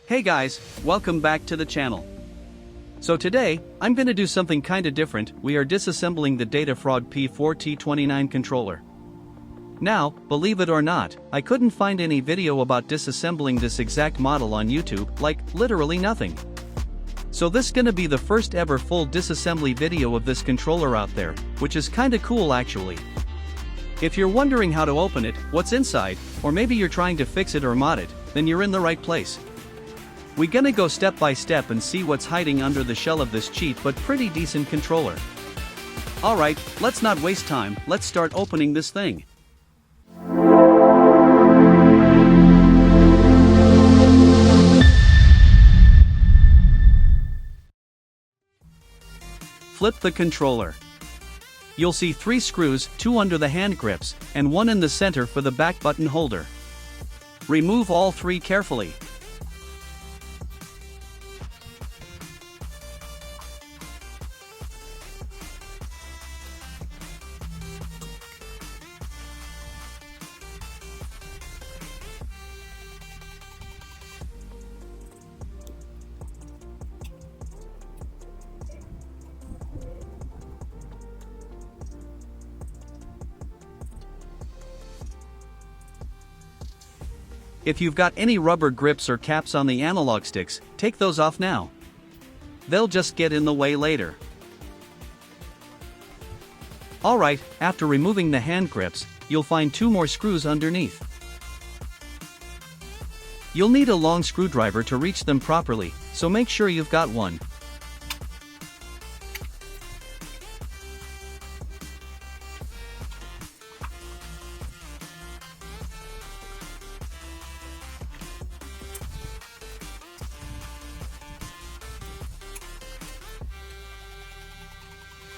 Hey guys, welcome back to the channel. So today, I'm gonna do something kinda different. We are disassembling the DataFrog P4 T-29 controller. Now, believe it or not, I couldn't find any video about disassembling this exact model on YouTube, like, literally nothing. So this gonna be the first ever full disassembly video of this controller out there, which is kinda cool actually. If you're wondering how to open it, what's inside, or maybe you're trying to fix it or mod it, then you're in the right place. We're gonna go step by step and see what's hiding under the shell of this cheap but pretty decent controller. Alright, let's not waste time, let's start opening this thing. Flip the controller. You'll see 3 screws, 2 under the hand grips, and 1 in the center for the back button holder. Remove all 3 carefully. If you've got any rubber grips or caps on the analog sticks, take those off now. They'll just get in the way later. Alright, after removing the hand grips, you'll find 2 more screws underneath. You'll need a long screwdriver to reach them properly, so make sure you've got one.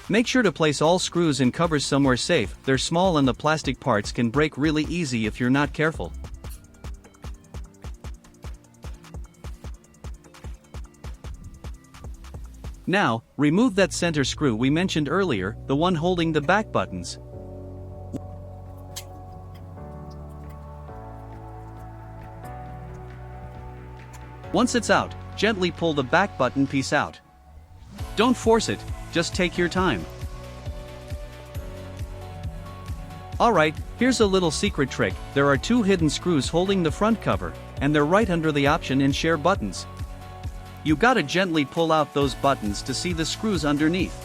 Make sure to place all screws and covers somewhere safe. They're small and the plastic parts can break really easy if you're not careful. Now, remove that center screw we mentioned earlier, the one holding the back buttons. Once it's out, gently pull the back button piece out. Don't force it, just take your time. Alright, here's a little secret trick. There are 2 hidden screws holding the front cover, and they're right under the option and share buttons. You gotta gently pull out those buttons to see the screws underneath.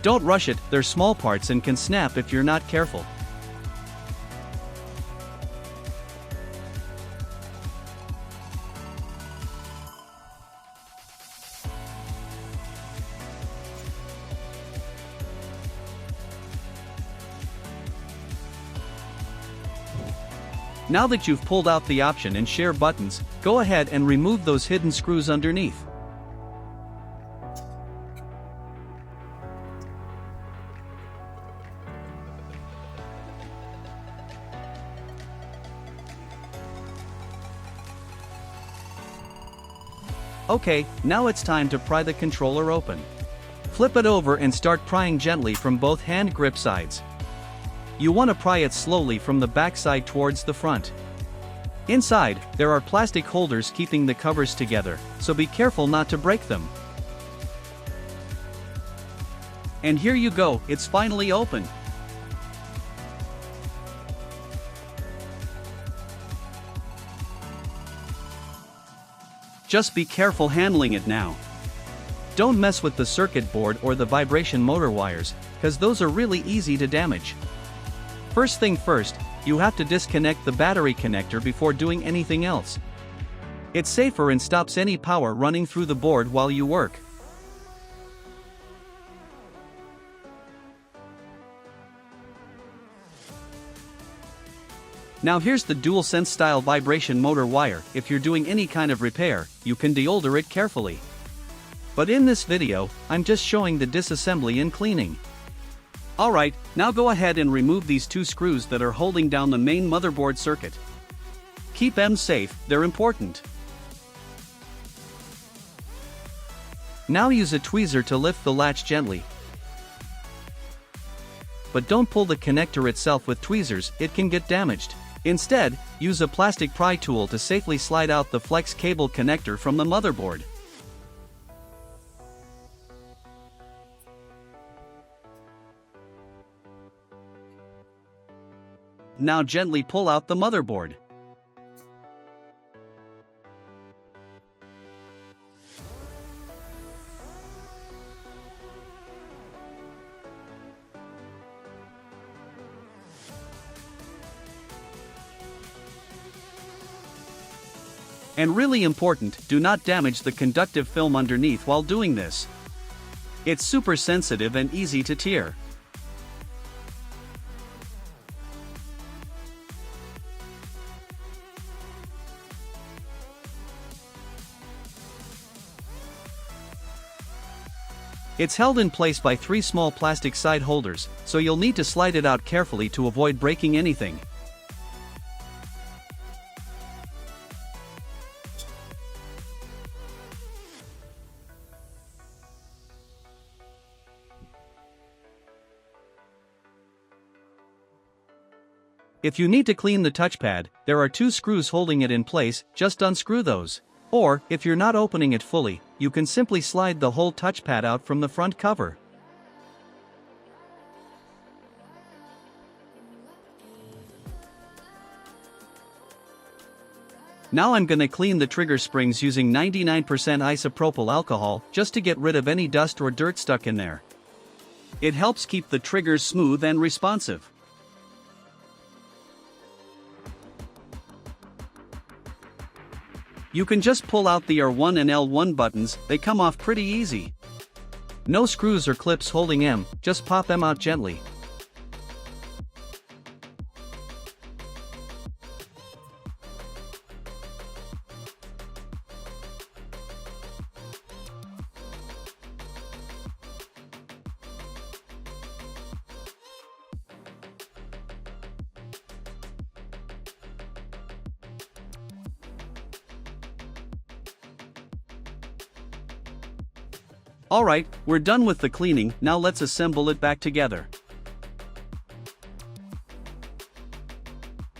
Don't rush it, they're small parts and can snap if you're not careful. Now that you've pulled out the option and share buttons, go ahead and remove those hidden screws underneath. Okay, now it's time to pry the controller open. Flip it over and start prying gently from both hand grip sides. You want to pry it slowly from the back side towards the front. Inside, there are plastic holders keeping the covers together, so be careful not to break them. And here you go, it's finally open. Just be careful handling it now. Don't mess with the circuit board or the vibration motor wires, because those are really easy to damage. First thing first, you have to disconnect the battery connector before doing anything else. It's safer and stops any power running through the board while you work. Now here's the DualSense style vibration motor wire. If you're doing any kind of repair, you can desolder it carefully. But in this video, I'm just showing the disassembly and cleaning. Alright, now go ahead and remove these 2 screws that are holding down the main motherboard circuit. Keep them safe, they're important. Now use a tweezer to lift the latch gently. But don't pull the connector itself with tweezers, it can get damaged. Instead, use a plastic pry tool to safely slide out the flex cable connector from the motherboard. Now gently pull out the motherboard. And really important, do not damage the conductive film underneath while doing this. It's super sensitive and easy to tear. It's held in place by 3 small plastic side holders, so you'll need to slide it out carefully to avoid breaking anything. If you need to clean the touchpad, there are 2 screws holding it in place, just unscrew those. Or, if you're not opening it fully, you can simply slide the whole touchpad out from the front cover. Now I'm gonna clean the trigger springs using 99% isopropyl alcohol, just to get rid of any dust or dirt stuck in there. It helps keep the triggers smooth and responsive. You can just pull out the R1 and L1 buttons, they come off pretty easy. No screws or clips holding them, just pop them out gently. Alright, we're done with the cleaning, now let's assemble it back together.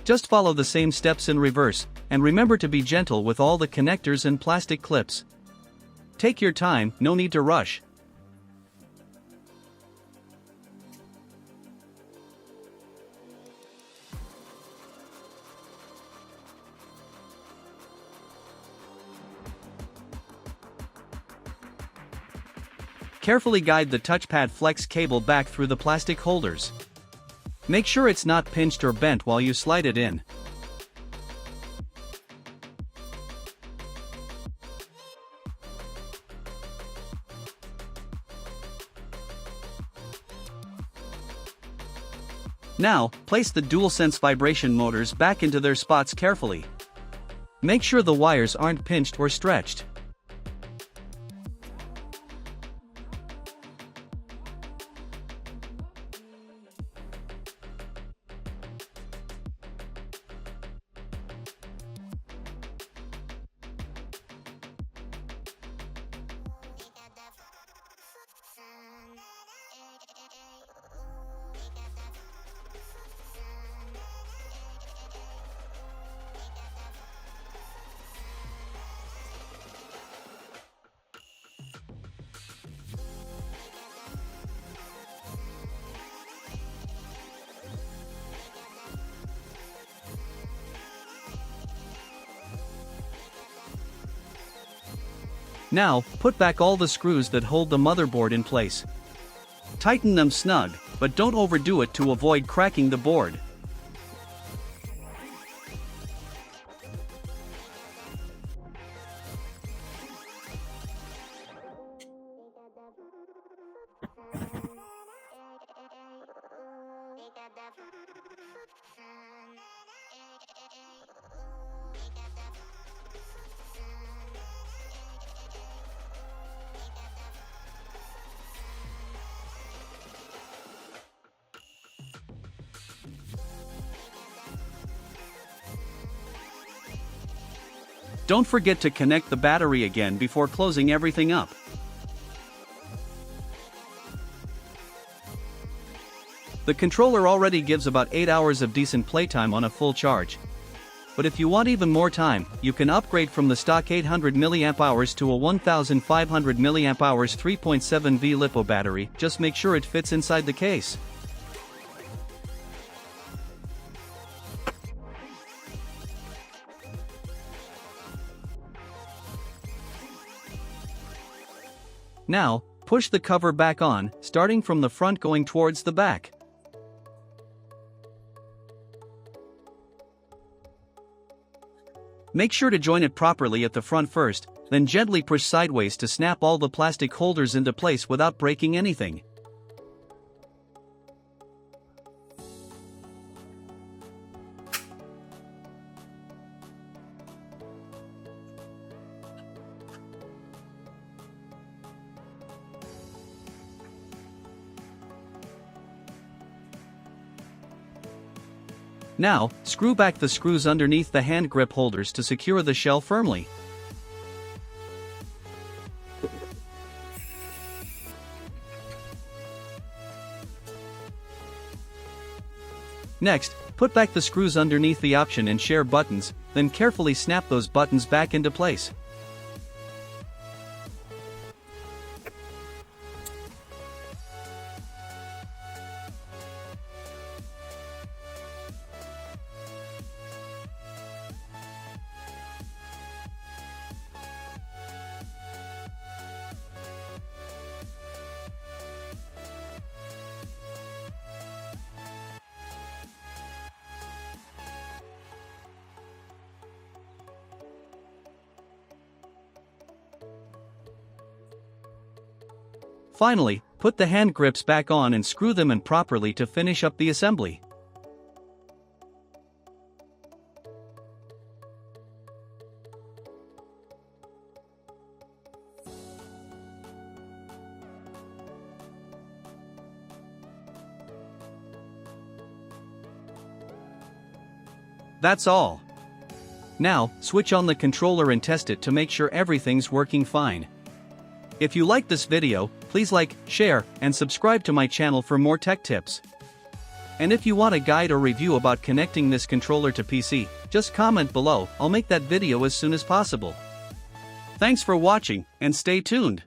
Just follow the same steps in reverse, and remember to be gentle with all the connectors and plastic clips. Take your time, no need to rush. Carefully guide the touchpad flex cable back through the plastic holders. Make sure it's not pinched or bent while you slide it in. Now, place the DualSense vibration motors back into their spots carefully. Make sure the wires aren't pinched or stretched. Now, put back all the screws that hold the motherboard in place. Tighten them snug, but don't overdo it to avoid cracking the board. Don't forget to connect the battery again before closing everything up. The controller already gives about 8 hours of decent playtime on a full charge. But if you want even more time, you can upgrade from the stock 800 mAh to a 1500 mAh 3.7V LiPo battery. Just make sure it fits inside the case. Now, push the cover back on, starting from the front going towards the back. Make sure to join it properly at the front first, then gently push sideways to snap all the plastic holders into place without breaking anything. Now, screw back the screws underneath the hand grip holders to secure the shell firmly. Next, put back the screws underneath the option and share buttons, then carefully snap those buttons back into place. Finally, put the hand grips back on and screw them in properly to finish up the assembly. That's all. Now, switch on the controller and test it to make sure everything's working fine. If you like this video, please like, share, and subscribe to my channel for more tech tips. And if you want a guide or review about connecting this controller to PC, just comment below. I'll make that video as soon as possible. Thanks for watching, and stay tuned.